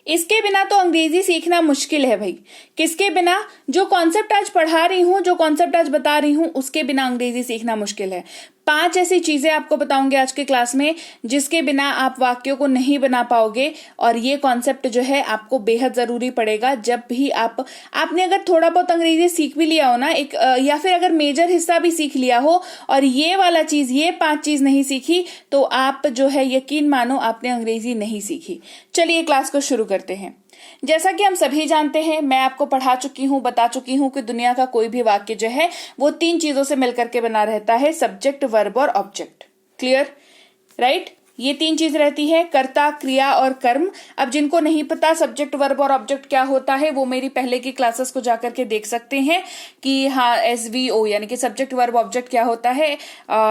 इसके बिना तो अंग्रेजी सीखना मुश्किल है भाई। किसके बिना? जो कॉन्सेप्ट आज पढ़ा रही हूं, जो कॉन्सेप्ट आज बता रही हूं, उसके बिना अंग्रेजी सीखना मुश्किल है। 5 ऐसी चीजें आपको बताऊंगे आज के क्लास में जिसके बिना आप वाक्यों को नहीं बना पाओगे, और ये कॉन्सेप्ट जो है आपको बेहद जरूरी पड़ेगा जब भी आपने अगर थोड़ा बहुत अंग्रेजी सीख भी लिया हो ना, एक या फिर अगर मेजर हिस्सा भी सीख लिया हो और ये वाला चीज, ये 5 चीज नहीं सीखी, तो आप जो है यकीन मानो आपने अंग्रेजी नहीं सीखी। चलिए क्लास को शुरू करते हैं। जैसा कि हम सभी जानते हैं, मैं आपको पढ़ा चुकी हूं, बता चुकी हूं कि दुनिया का कोई भी वाक्य जो है वो 3 चीजों से मिलकर के बना रहता है, सब्जेक्ट, वर्ब और ऑब्जेक्ट। क्लियर? राइट? ये 3 चीज रहती है, कर्ता, क्रिया और कर्म। अब जिनको नहीं पता सब्जेक्ट, वर्ब और ऑब्जेक्ट क्या होता है, वो मेरी पहले की क्लासेस को जाकर के देख सकते हैं कि हाँ SVO यानी कि सब्जेक्ट, वर्ब, ऑब्जेक्ट क्या होता है।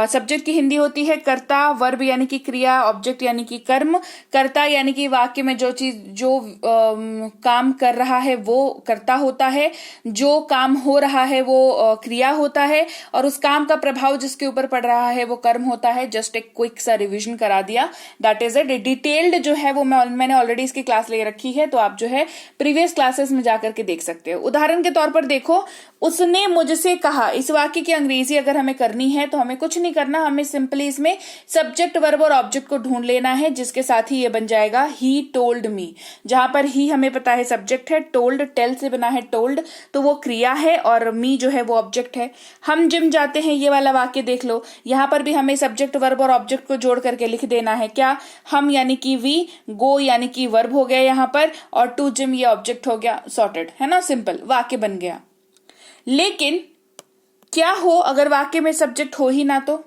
सब्जेक्ट की हिंदी होती है कर्ता, वर्ब यानी कि क्रिया, ऑब्जेक्ट यानी कि कर्म। कर्ता यानी कि वाक्य में जो चीज, जो काम कर रहा है वो कर्ता होता है, जो काम हो रहा है वो क्रिया होता है, और उस काम का प्रभाव जिसके ऊपर पड़ रहा है वो कर्म होता है। जस्ट एक क्विक सा रिविजन करा दिया, दैट इज इट। डिटेल्ड जो है वो मैंने ऑलरेडी इसकी क्लास ले रखी है, तो आप जो है प्रीवियस क्लासेस में जाकर के देख सकते हो। उदाहरण के तौर पर देखो, उसने मुझसे कहा, इस वाक्य की अंग्रेजी अगर हमें करनी है तो हमें कुछ नहीं करना, हमें सिंपली इसमें सब्जेक्ट, वर्ब और ऑब्जेक्ट को ढूंढ लेना है, जिसके साथ ही ये बन जाएगा ही टोल्ड मी। जहां पर ही हमें पता है सब्जेक्ट है, टोल्ड टेल से बना है टोल्ड, तो वो क्रिया है, और मी जो है वो ऑब्जेक्ट है। हम जिम जाते हैं, ये वाला वाक्य देख लो, यहां पर भी हमें सब्जेक्ट, वर्ब और ऑब्जेक्ट को जोड़ करके लिख देना है। क्या? हम यानी कि वी, गो यानी कि वर्ब हो गया यहां पर, और टू जिम ये ऑब्जेक्ट हो गया। सॉर्टेड है ना, सिंपल वाक्य बन गया। लेकिन क्या हो अगर वाक्य में सब्जेक्ट हो ही ना, तो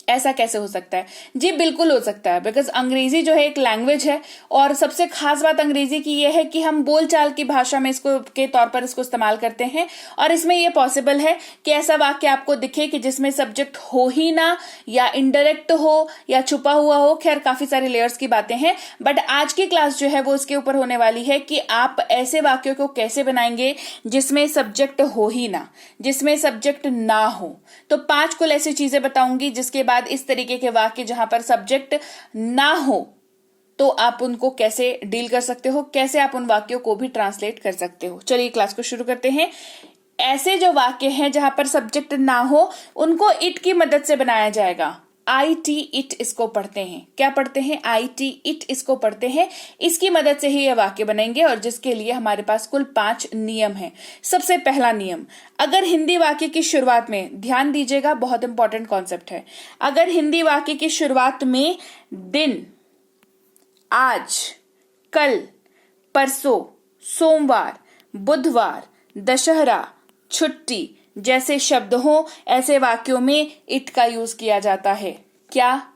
ऐसा कैसे हो सकता है? जी बिल्कुल हो सकता है, बिकॉज अंग्रेजी जो है एक लैंग्वेज है, और सबसे खास बात अंग्रेजी की यह है कि हम बोलचाल की भाषा में इसको के तौर पर इसको इस्तेमाल करते हैं, और इसमें यह पॉसिबल है कि ऐसा वाक्य आपको दिखे कि जिसमें सब्जेक्ट हो ही ना, या इनडायरेक्ट हो, या छुपा हुआ हो। खैर काफी सारी लेयर्स की बातें हैं, बट आज की क्लास जो है वो इसके ऊपर होने वाली है कि आप ऐसे वाक्यों को कैसे बनाएंगे जिसमें सब्जेक्ट हो ही ना, जिसमें सब्जेक्ट ना हो। तो 5 कुल ऐसी चीजें बताऊंगी जिसके बाद इस तरीके के वाक्य जहां पर सब्जेक्ट ना हो, तो आप उनको कैसे डील कर सकते हो, कैसे आप उन वाक्यों को भी ट्रांसलेट कर सकते हो। चलिए क्लास को शुरू करते हैं। ऐसे जो वाक्य हैं जहां पर सब्जेक्ट ना हो, उनको इट की मदद से बनाया जाएगा। IT इट इसको पढ़ते हैं। क्या पढ़ते हैं? IT इट इसको पढ़ते हैं। इसकी मदद से ही ये वाक्य बनेंगे, और जिसके लिए हमारे पास कुल 5 नियम हैं। सबसे पहला नियम, अगर हिंदी वाक्य की शुरुआत में, ध्यान दीजिएगा बहुत इंपॉर्टेंट कॉन्सेप्ट है, अगर हिंदी वाक्य की शुरुआत में दिन, आज, कल, परसों, सोमवार, बुधवार, दशहरा, छुट्टी जैसे शब्द हो, ऐसे वाक्यों में इट का यूज किया जाता है। क्या?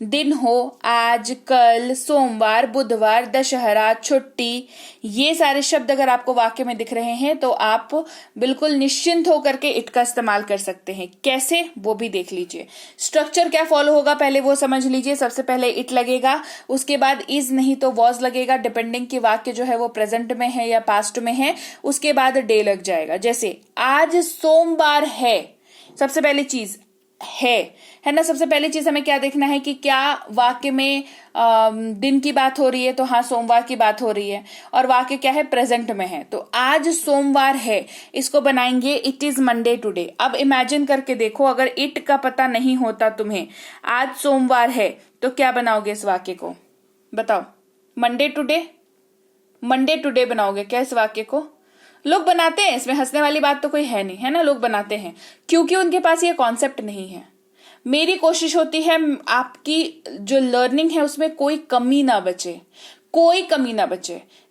दिन हो, आज, कल, सोमवार, बुधवार, दशहरा, छुट्टी, ये सारे शब्द अगर आपको वाक्य में दिख रहे हैं तो आप बिल्कुल निश्चिंत होकर के इट का इस्तेमाल कर सकते हैं। कैसे, वो भी देख लीजिए। स्ट्रक्चर क्या फॉलो होगा पहले वो समझ लीजिए। सबसे पहले इट लगेगा, उसके बाद इज नहीं तो वॉज लगेगा, डिपेंडिंग कि वाक्य जो है वो प्रेजेंट में है या पास्ट में है। उसके बाद डे लग जाएगा। जैसे आज सोमवार है, सबसे पहली चीज है ना। सबसे पहली चीज हमें क्या देखना है कि क्या वाक्य में दिन की बात हो रही है, तो हाँ सोमवार की बात हो रही है, और वाक्य क्या है? प्रेजेंट में है। तो आज सोमवार है, इसको बनाएंगे इट इज मंडे टुडे। अब इमेजिन करके देखो, अगर इट का पता नहीं होता तुम्हें, आज सोमवार है, तो क्या बनाओगे इस वाक्य को? बताओ। मंडे टुडे बनाओगे क्या इस वाक्य को? लोग बनाते हैं, इसमें हंसने वाली बात तो कोई है नहीं, है ना। लोग बनाते हैं क्योंकि उनके पास ये कॉन्सेप्ट नहीं है। मेरी कोशिश होती है आपकी जो लर्निंग है उसमें कोई कमी ना बचे,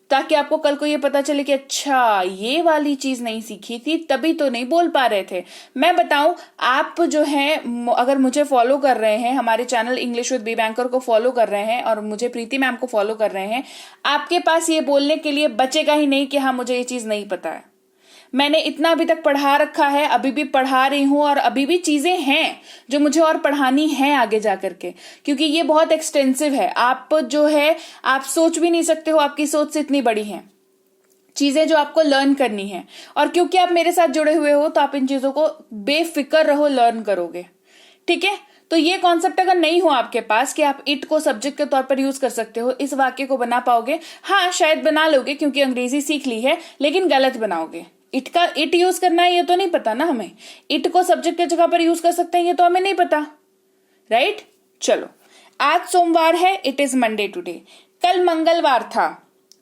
ताकि आपको कल को ये पता चले कि अच्छा ये वाली चीज नहीं सीखी थी, तभी तो नहीं बोल पा रहे थे। मैं बताऊं, आप जो है अगर मुझे फॉलो कर रहे हैं, हमारे channel English with B banker को फॉलो कर रहे हैं, और मुझे प्रीति मैम को फॉलो कर रहे हैं, आपके पास ये बोलने के लिए बचेगा ही नहीं कि हाँ मुझे ये चीज नहीं पता है। मैंने इतना अभी तक पढ़ा रखा है, अभी भी पढ़ा रही हूं, और अभी भी चीजें हैं जो मुझे और पढ़ानी है आगे जाकर के, क्योंकि ये बहुत एक्सटेंसिव है। आप जो है आप सोच भी नहीं सकते हो, आपकी सोच से इतनी बड़ी है चीजें जो आपको लर्न करनी है। और क्योंकि आप मेरे साथ जुड़े हुए हो तो आप इन चीजों को बेफिक्र रहो, लर्न करोगे। ठीक है, तो ये कॉन्सेप्ट अगर नहीं हो आपके पास कि आप इट को सब्जेक्ट के तौर पर यूज कर सकते हो, इस वाक्य को बना पाओगे? हाँ, शायद बना लोगे क्योंकि अंग्रेजी सीख ली है, लेकिन गलत बनाओगे। इट यूज करना है ये तो नहीं पता ना हमें, इट को सब्जेक्ट की जगह पर यूज कर सकते हैं ये तो हमें नहीं पता, राइट? चलो, आज सोमवार है, इट इज मंडे टुडे। कल मंगलवार था,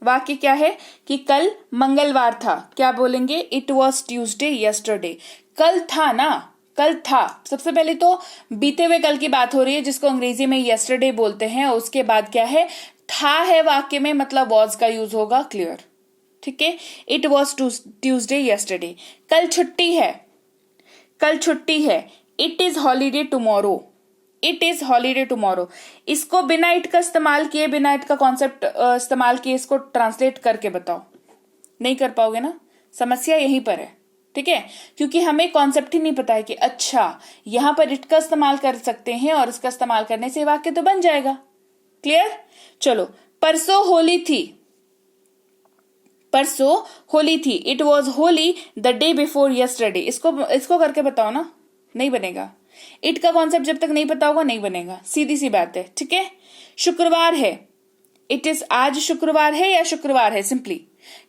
वाक्य क्या है कि कल मंगलवार था। क्या बोलेंगे? It was Tuesday yesterday. कल था ना, कल था। सबसे पहले तो बीते हुए कल की बात हो रही है जिसको अंग्रेजी में यस्टरडे बोलते हैं। उसके बाद क्या है? था है वाक्य में, मतलब वॉज का यूज होगा। क्लियर? ठीक है, इट वॉज ट्यूजडे यस्टरडे। कल छुट्टी है, कल छुट्टी है। It is holiday tomorrow, it is holiday tomorrow. इसको बिना इट का इस्तेमाल किए, बिना इट का कॉन्सेप्ट इस्तेमाल किए इसको ट्रांसलेट करके बताओ, नहीं कर पाओगे ना। समस्या यहीं पर है, ठीक है, क्योंकि हमें कॉन्सेप्ट ही नहीं पता है कि अच्छा यहां पर इट का इस्तेमाल कर सकते हैं और इसका इस्तेमाल करने से वाक्य तो बन जाएगा। क्लियर? चलो, परसों होली थी, परसों होली थी। It was Holi the day before yesterday. इसको करके बताओ ना, नहीं बनेगा। इट का कॉन्सेप्ट जब तक नहीं पता होगा नहीं बनेगा, सीधी सी बात है। ठीक है, शुक्रवार है, इट इज, आज शुक्रवार है या शुक्रवार है। सिंपली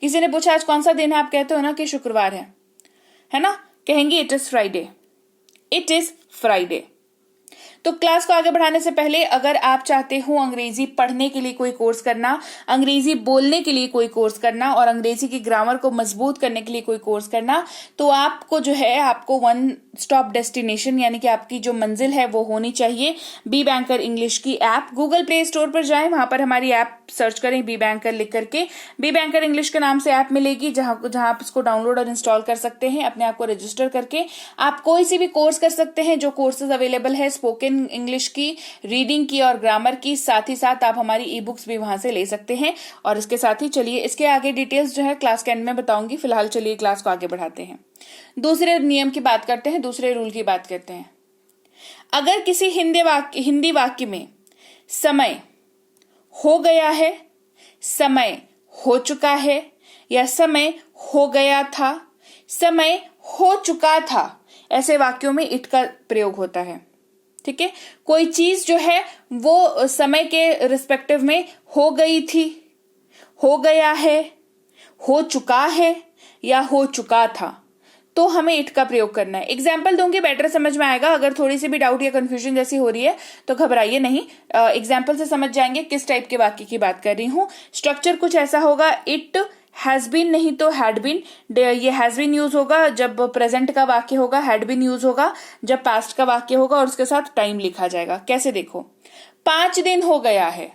किसी ने पूछा आज कौन सा दिन है, आप कहते हो ना कि शुक्रवार है ना, कहेंगे it is Friday, it is Friday. तो क्लास को आगे बढ़ाने से पहले अगर आप चाहते हो अंग्रेजी पढ़ने के लिए कोई कोर्स करना, अंग्रेजी बोलने के लिए कोई कोर्स करना और अंग्रेजी की ग्रामर को मजबूत करने के लिए कोई कोर्स करना, तो आपको जो है, आपको वन स्टॉप डेस्टिनेशन यानी कि आपकी जो मंजिल है वो होनी चाहिए बी बैंकर इंग्लिश की ऐप। गूगल प्ले स्टोर पर जाएं, वहां पर हमारी ऐप सर्च करें बी बैंकर लिख करके। बी बैंकर इंग्लिश के नाम से ऐप मिलेगी जहां आप इसको डाउनलोड और इंस्टॉल कर सकते हैं। अपने आप को रजिस्टर करके आप कोई सी भी कोर्स कर सकते हैं। जो कोर्सेज अवेलेबल है स्पोकन इंग्लिश की, रीडिंग की और ग्रामर की, साथ ही साथ आप हमारी ई बुक्स भी वहां से ले सकते हैं। और इसके साथ ही चलिए इसके आगे डिटेल्स जो है क्लास के एंड में बताऊंगी। फिलहाल चलिए क्लास को आगे बढ़ाते हैं, दूसरे नियम की बात करते हैं, दूसरे रूल की बात करते हैं। अगर किसी हिंदी वाक्य में समय हो गया है, समय हो चुका है या समय हो गया था, समय हो चुका था, ऐसे वाक्यों में इट का प्रयोग होता है। ठीक है, कोई चीज जो है वो समय के रिस्पेक्टिव में हो गई थी, हो गया है, हो चुका है या हो चुका था, तो हमें इट का प्रयोग करना है। एग्जाम्पल दूंगी, बेटर समझ में आएगा। अगर थोड़ी सी भी डाउट या कंफ्यूजन जैसी हो रही है तो घबराइए नहीं, एग्जाम्पल से समझ जाएंगे किस टाइप के वाक्य की बात कर रही हूं। स्ट्रक्चर कुछ ऐसा होगा, इट हैज बीन नहीं तो हैड बीन। ये हैज बीन यूज होगा जब प्रेजेंट का वाक्य होगा, हैड बीन यूज होगा जब पास्ट का वाक्य होगा और उसके साथ टाइम लिखा जाएगा। कैसे देखो, 5 दिन हो गया है,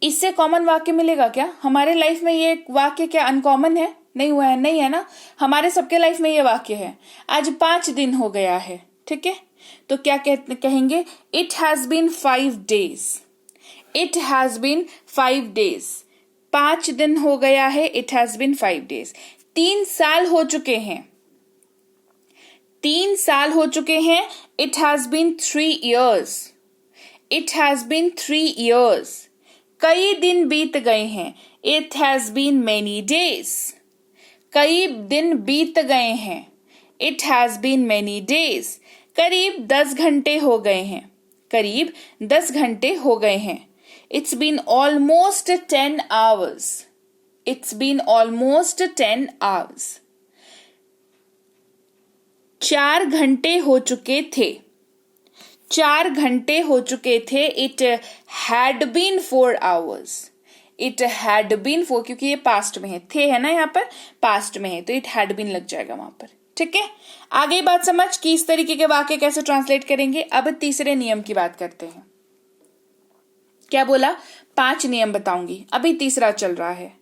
इससे कॉमन वाक्य मिलेगा क्या? हमारे लाइफ में ये वाक्य क्या अनकॉमन है? नहीं हुआ है, नहीं है ना, हमारे सबके लाइफ में ये वाक्य है। आज 5 दिन हो गया है, ठीक है, तो क्या कहेंगे? It has been 5 days, it has been 5 days। 5 दिन हो गया है, इट हैज बीन 5 days। 3 साल हो चुके हैं, 3 साल हो चुके हैं, it has been 3 years, it has been 3 years। कई दिन बीत गए हैं, it has been many days, कई दिन बीत गए हैं, it has been many days। करीब 10 घंटे हो गए हैं, करीब 10 घंटे हो गए हैं, it's been almost 10 hours, it's been almost 10 hours। 4 घंटे हो चुके थे, 4 घंटे हो चुके थे, it had been 4 hours, it had been 4, क्योंकि ये पास्ट में है, थे है ना, यहाँ पर पास्ट में है तो इट हैड बीन लग जाएगा वहां पर। ठीक है, आगे बात समझ कि इस तरीके के वाक्य कैसे ट्रांसलेट करेंगे। अब तीसरे नियम की बात करते हैं। क्या बोला? 5 नियम बताऊंगी, अभी तीसरा चल रहा है।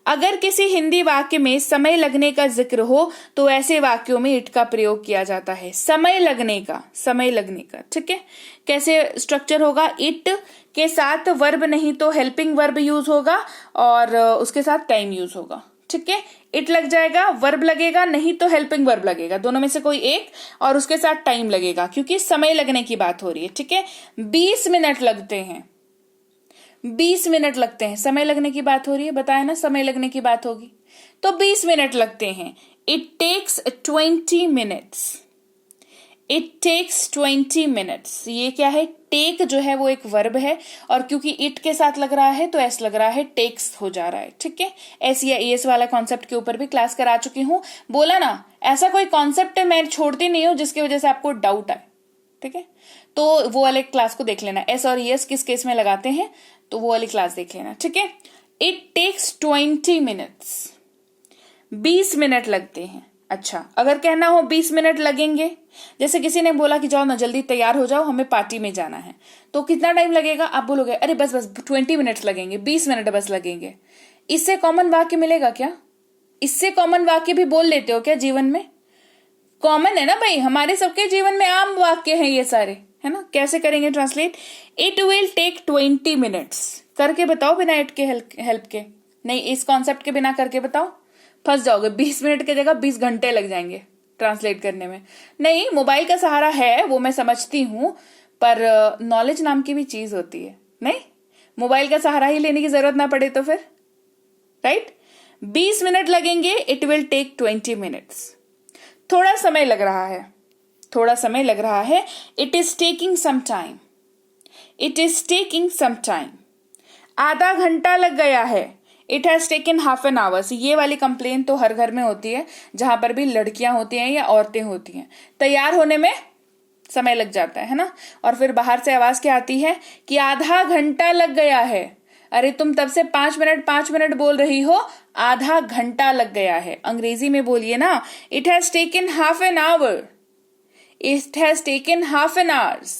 अगर किसी हिंदी वाक्य में समय लगने का जिक्र हो तो ऐसे वाक्यों में इट का प्रयोग किया जाता है। समय लगने का, समय लगने का, ठीक है। कैसे स्ट्रक्चर होगा? इट के साथ वर्ब नहीं तो हेल्पिंग वर्ब यूज होगा और उसके साथ टाइम यूज होगा। ठीक है, इट लग जाएगा, वर्ब लगेगा, नहीं तो हेल्पिंग वर्ब लगेगा, दोनों में से कोई एक, और उसके साथ टाइम लगेगा क्योंकि समय लगने की बात हो रही है। ठीक है, 20 मिनट लगते हैं, 20 मिनट लगते हैं, समय लगने की बात हो रही है, बताया ना समय लगने की बात होगी तो 20 मिनट लगते हैं। It takes 20 minutes, it takes 20 minutes. ये क्या है? टेक जो है वो एक वर्ब है और क्योंकि इट के साथ लग रहा है तो एस लग रहा है, टेक्स हो जा रहा है। ठीक है, एस या एस वाला कॉन्सेप्ट के ऊपर भी क्लास करा चुकी हूं। बोला ना, ऐसा कोई कॉन्सेप्ट मैं छोड़ती नहीं हूं जिसकी वजह से आपको डाउट आए। ठीक है, तो वो वाले क्लास को देख लेना, एस और एस किस केस में लगाते हैं तो वो वाली क्लास देख लेना। ठीक है, इट टेक्स 20 मिनट्स, 20 मिनट लगते हैं। अच्छा, अगर कहना हो 20 मिनट लगेंगे, जैसे किसी ने बोला कि जाओ ना जल्दी तैयार हो जाओ, हमें पार्टी में जाना है, तो कितना टाइम लगेगा? आप बोलोगे अरे बस 20 मिनट्स लगेंगे, 20 मिनट बस लगेंगे। इससे कॉमन वाक्य मिलेगा क्या? इससे कॉमन वाक्य भी बोल लेते हो क्या जीवन में? कॉमन है ना भाई, हमारे सबके जीवन में आम वाक्य हैं ये सारे, है ना। कैसे करेंगे translate? It will take 20 minutes. करके बताओ बिना इट के हेल्प के। नहीं, इस कॉन्सेप्ट के बिना करके बताओ, फंस जाओगे। 20 मिनट की जगह 20 घंटे लग जाएंगे ट्रांसलेट करने में। नहीं, मोबाइल का सहारा है वो मैं समझती हूं, पर नॉलेज नाम की भी चीज होती है। नहीं, मोबाइल का सहारा ही लेने की जरूरत ना पड़े तो फिर, राइट। 20 मिनट लगेंगे, इट विल टेक 20 मिनट्स। थोड़ा समय लग रहा है, थोड़ा समय लग रहा है। It is taking some time, it is taking some time. आधा घंटा लग गया है, it has taken half an hours. ये वाली कंप्लेन तो हर घर में होती है जहां पर भी लड़कियां होती हैं या औरतें होती हैं, तैयार होने में समय लग जाता है ना। और फिर बाहर से आवाज क्या आती है कि आधा घंटा लग गया है। अरे तुम तब से 5 मिनट बोल रही हो, आधा घंटा लग गया है। अंग्रेजी में बोलिए ना, it has taken half an our, it has taken half an hours.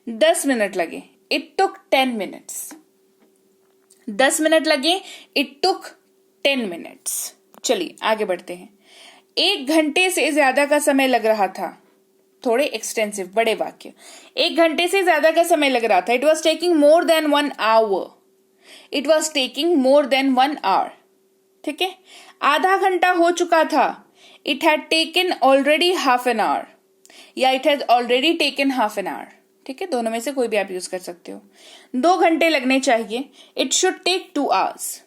10 minute लगे, इट टुक 10 मिनट्स। 10 मिनट लगे, इट टुक 10 मिनट्स। चलिए आगे बढ़ते हैं। 1 घंटे से ज्यादा का समय लग रहा था। थोड़े एक्सटेंसिव बड़े वाक्य। 1 घंटे से ज्यादा का समय लग रहा था। It was taking more than 1 hour, it was taking more than 1 hour. ठीक है, आधा घंटा हो चुका था। It had taken already half an hour, या it has already taken half an hour. ठीक है, दोनों में से कोई भी आप यूज कर सकते हो। 2 घंटे लगने चाहिए, it should take 2 hours,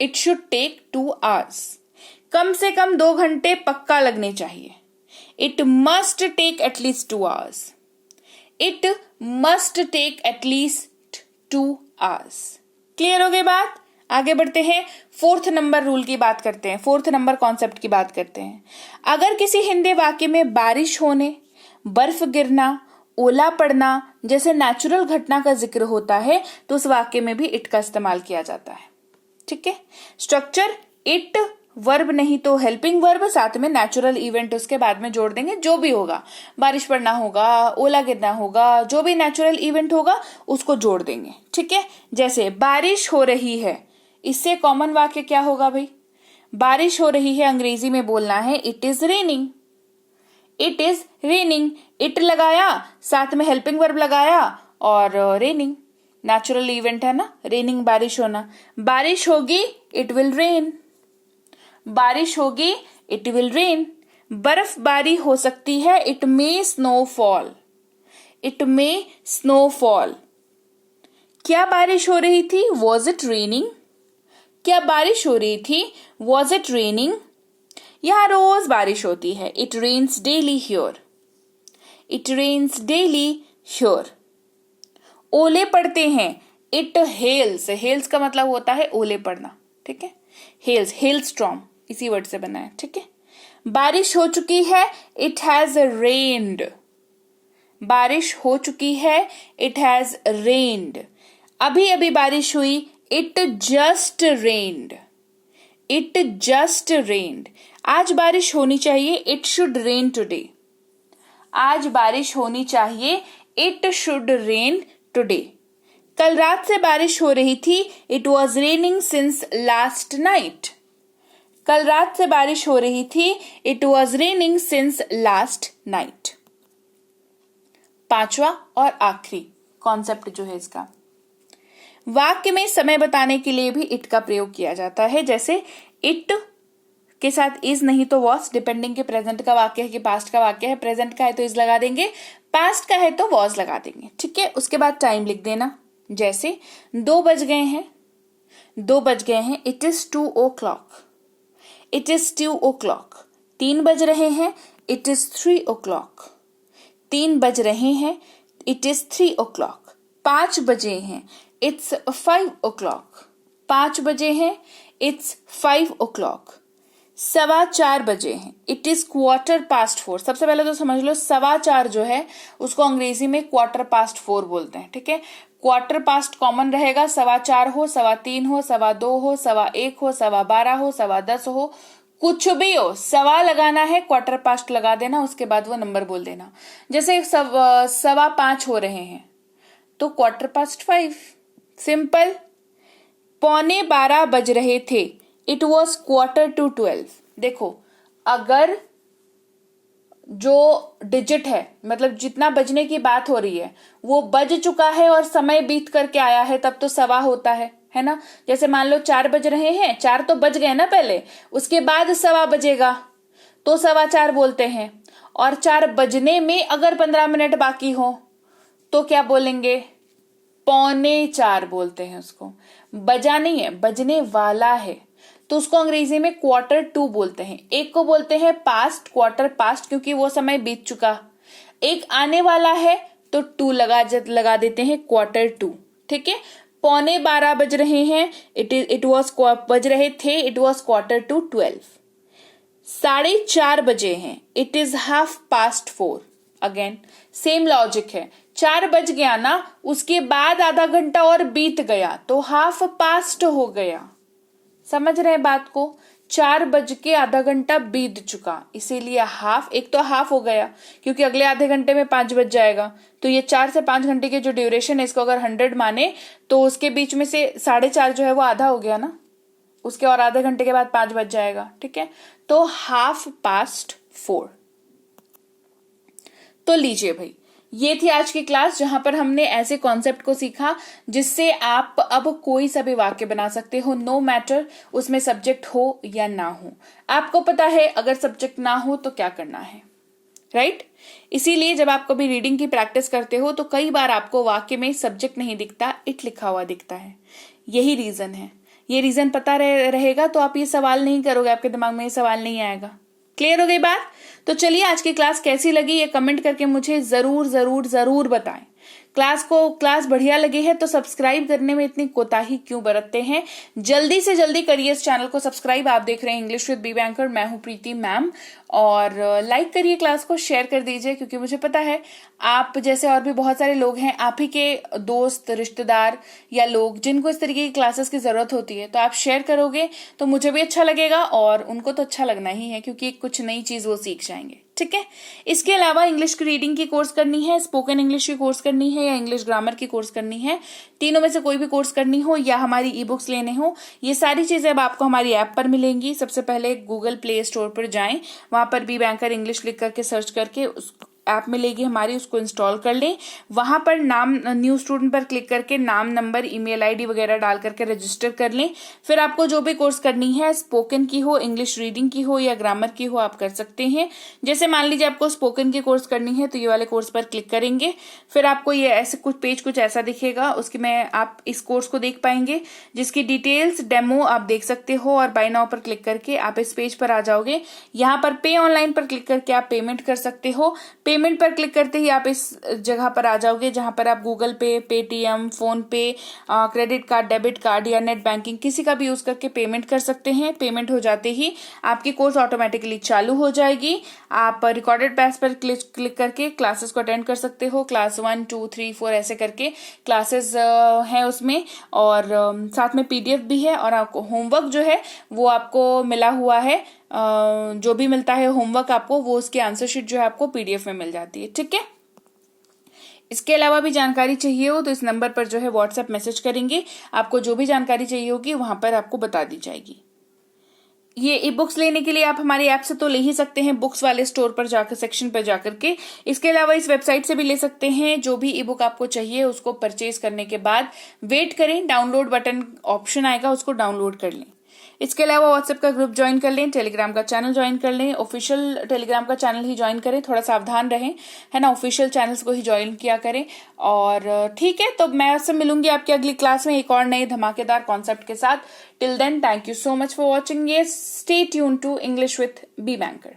it should take 2 hours. कम से कम 2 घंटे पक्का लगने चाहिए, it must take at least 2 hours, it must take at least 2 hours. Clear हो गई बात? आगे बढ़ते हैं, 4th नंबर रूल की बात करते हैं, 4th नंबर कॉन्सेप्ट की बात करते हैं। अगर किसी हिंदी वाक्य में बारिश होने, बर्फ गिरना, ओला पड़ना जैसे नेचुरल घटना का जिक्र होता है तो उस वाक्य में भी इट का इस्तेमाल किया जाता है। ठीक है, स्ट्रक्चर इट, वर्ब नहीं तो हेल्पिंग वर्ब, साथ में नेचुरल इवेंट उसके बाद में जोड़ देंगे। जो भी होगा, बारिश पड़ना होगा, ओला गिरना होगा, जो भी नेचुरल इवेंट होगा उसको जोड़ देंगे। ठीक है, जैसे बारिश हो रही है, इससे कॉमन वाक्य क्या होगा भाई? बारिश हो रही है अंग्रेजी में बोलना है it is raining, it is raining. It लगाया, साथ में हेल्पिंग वर्ब लगाया और रेनिंग, नेचुरल इवेंट है ना, रेनिंग बारिश होना। बारिश होगी, इट विल रेन, बारिश होगी, इट विल रेन। बर्फबारी हो सकती है, it may snowfall, it may snowfall. क्या बारिश हो रही थी? Was it raining? क्या बारिश हो रही थी? Was it raining? यहां रोज बारिश होती है, it rains daily here, it rains daily here. ओले पड़ते हैं, इट हेल्स, हेल्स का मतलब होता है ओले पड़ना। ठीक है, हेल्स, हेल स्टॉर्म इसी वर्ड से बना है। ठीक है, बारिश हो चुकी है, इट हैज रेन्ड, बारिश हो चुकी है, इट हैज रेन्ड। अभी अभी बारिश हुई, it just rained, it just rained. आज बारिश होनी चाहिए, इट शुड रेन टुडे, आज बारिश होनी चाहिए, इट शुड रेन टुडे। कल रात से बारिश हो रही थी, it was raining since last night, कल रात से बारिश हो रही थी, it was raining since last night. 5वां और आखिरी कॉन्सेप्ट जो है इसका, वाक्य में समय बताने के लिए भी इट का प्रयोग किया जाता है। जैसे इट के साथ इज नहीं तो वॉज, डिपेंडिंग के प्रेजेंट का वाक्य है कि पास्ट का वाक्य है। प्रेजेंट का है तो इज लगा देंगे, पास्ट का है तो वॉज लगा देंगे। ठीक है, उसके बाद टाइम लिख देना। जैसे 2 बज गए हैं, 2 बज गए हैं, it is 2 o'clock, it is 2 o'clock। 3 बज रहे हैं, इट इज 3 o'clock, 3 बज रहे हैं, इट इज 3 o'clock। 5 बजे हैं, इट्स 5 o'clock। 5 बजे हैं, इट्स 5 o'clock। 4:15 बजे हैं, इट इज 4:15। सबसे पहले तो समझ लो 4:15 जो है उसको अंग्रेजी में 4:15 बोलते हैं, ठीक है। 4:15 कॉमन रहेगा, 4:15 हो, 3:15 हो, 2:15 हो, 1:15 हो, 12:15 हो, 10:15 हो, कुछ भी हो, सवा लगाना है, 4:15 लगा देना, उसके बाद वो नंबर बोल देना। जैसे 5:15 हो रहे हैं तो 5:15, सिंपल। 11:45 बज रहे थे, इट वॉज 11:45। देखो, अगर जो डिजिट है, मतलब जितना बजने की बात हो रही है वो बज चुका है और समय बीत करके आया है, तब तो सवा होता है ना। जैसे मान लो 4 बज रहे हैं, 4 तो बज गए ना पहले, उसके बाद सवा बजेगा तो 4:15 बोलते हैं। और 4 बजने में अगर 15 मिनट बाकी हो तो क्या बोलेंगे? 3:45 बोलते हैं उसको। बजा नहीं है, बजने वाला है, तो उसको अंग्रेजी में 4:15 बोलते हैं। एक को बोलते हैं पास्ट, 4:15, क्योंकि वो समय बीत चुका। एक आने वाला है तो 2 लगा देते हैं, 4:15, ठीक है। 11:45 बज रहे हैं, इट वॉज बज रहे थे, इट वॉज 4:45। 4:30 बजे हैं, it is 4:30। Again same logic है, 4 बज गया ना, उसके बाद आधा घंटा और बीत गया तो 4:30 हो गया। समझ रहे हैं बात को? 4 बज के आधा घंटा बीत चुका, इसीलिए एक तो हाफ हो गया, क्योंकि अगले आधे घंटे में 5 बज जाएगा। तो ये 4 से 5 घंटे के जो ड्यूरेशन है, इसको अगर 100 माने तो उसके बीच में से 4:30 जो है वो आधा हो गया ना, उसके और आधे घंटे के बाद 5 बज जाएगा, ठीक है। तो 4:30। तो लीजिए भाई, ये थी आज की क्लास, जहां पर हमने ऐसे कॉन्सेप्ट को सीखा जिससे आप अब कोई सा भी वाक्य बना सकते हो, नो मैटर उसमें सब्जेक्ट हो या ना हो। आपको पता है अगर सब्जेक्ट ना हो तो क्या करना है, राइट? इसीलिए जब आप कभी रीडिंग की प्रैक्टिस करते हो तो कई बार आपको वाक्य में सब्जेक्ट नहीं दिखता, इट लिखा हुआ दिखता है। यही रीजन है। ये रीजन पता रहेगा तो आप ये सवाल नहीं करोगे, आपके दिमाग में ये सवाल नहीं आएगा। क्लियर हो गई बात? तो चलिए, आज की क्लास कैसी लगी ये कमेंट करके मुझे जरूर जरूर जरूर बताएं। क्लास बढ़िया लगी है तो सब्सक्राइब करने में इतनी कोताही क्यों बरतते हैं? जल्दी से जल्दी करिए इस चैनल को सब्सक्राइब। आप देख रहे हैं इंग्लिश विद बी बैंकर, मैं हूं प्रीति मैम। और लाइक करिए, क्लास को शेयर कर दीजिए, क्योंकि मुझे पता है आप जैसे और भी बहुत सारे लोग हैं, आप ही के दोस्त, रिश्तेदार या लोग जिनको इस तरीके की क्लासेस की जरूरत होती है, तो आप शेयर करोगे तो मुझे भी अच्छा लगेगा और उनको तो अच्छा लगना ही है, क्योंकि कुछ नई चीज वो सीख जाएंगे, ठीक है। इसके अलावा इंग्लिश की रीडिंग की कोर्स करनी है, स्पोकन इंग्लिश की कोर्स करनी है या इंग्लिश ग्रामर की कोर्स करनी है, तीनों में से कोई भी कोर्स करनी हो या हमारी ई बुक्स लेने हो, ये सारी चीजें अब आपको हमारी ऐप पर मिलेंगी। सबसे पहले गूगल प्ले स्टोर पर जाएं, वहां पर बी बैंकर इंग्लिश लिख करके सर्च करके उस ऐप मिलेगी हमारी, उसको इंस्टॉल कर लें। वहां पर नाम, न्यू स्टूडेंट पर क्लिक करके नाम, नंबर, ईमेल आईडी वगैरह डाल करके रजिस्टर कर लें। फिर आपको जो भी कोर्स करनी है, स्पोकन की हो, इंग्लिश रीडिंग की हो या ग्रामर की हो, आप कर सकते हैं। जैसे मान लीजिए आपको स्पोकन की कोर्स करनी है तो ये वाले कोर्स पर क्लिक करेंगे, फिर आपको ये ऐसे कुछ ऐसा दिखेगा, उसके में आप इस कोर्स को देख पाएंगे, जिसकी डिटेल्स, डेमो आप देख सकते हो। और बाय नाउ पर क्लिक करके आप इस पेज पर आ जाओगे। यहाँ पर पे ऑनलाइन पर क्लिक करके आप पेमेंट कर सकते हो। पेमेंट पर क्लिक करते ही आप इस जगह पर आ जाओगे जहां पर आप गूगल पे, पेटीएम, फोन पे, क्रेडिट कार्ड, डेबिट कार्ड या नेट बैंकिंग किसी का भी यूज करके पेमेंट कर सकते हैं। पेमेंट हो जाते ही आपकी कोर्स ऑटोमेटिकली चालू हो जाएगी। आप रिकॉर्डेड बैच पर क्लिक करके क्लासेस को अटेंड कर सकते हो। क्लास 1, 2, 3, 4 ऐसे करके क्लासेस हैं उसमें, और साथ में पीडीएफ भी है। और आपको होमवर्क जो है वो आपको मिला हुआ है, जो भी मिलता है होमवर्क आपको, वो उसकी आंसर शीट जो है आपको पीडीएफ में मिल जाती है, ठीक है। इसके अलावा भी जानकारी चाहिए हो तो इस नंबर पर जो है व्हाट्सएप मैसेज करेंगे, आपको जो भी जानकारी चाहिए होगी वहां पर आपको बता दी जाएगी। ये ई बुक्स लेने के लिए आप हमारी ऐप से तो ले ही सकते हैं, बुक्स वाले स्टोर पर जाकर, सेक्शन पर जाकर के। इसके अलावा इस वेबसाइट से भी ले सकते हैं। जो भी ई बुक आपको चाहिए उसको परचेज करने के बाद वेट करें, डाउनलोड बटन ऑप्शन आएगा, उसको डाउनलोड कर लें। इसके अलावा व्हाट्सएप का ग्रुप ज्वाइन कर लें, टेलीग्राम का चैनल ज्वाइन कर लें। ऑफिशियल टेलीग्राम का चैनल ही ज्वाइन करें, थोड़ा सावधान रहें, है ना, ऑफिशियल चैनल्स को ही ज्वाइन किया करें। और ठीक है, तो मैं आपसे मिलूंगी आपकी अगली क्लास में एक और नए धमाकेदार कॉन्सेप्ट के साथ। Till then, thank you so much for watching. ये stay tune to English with B banker.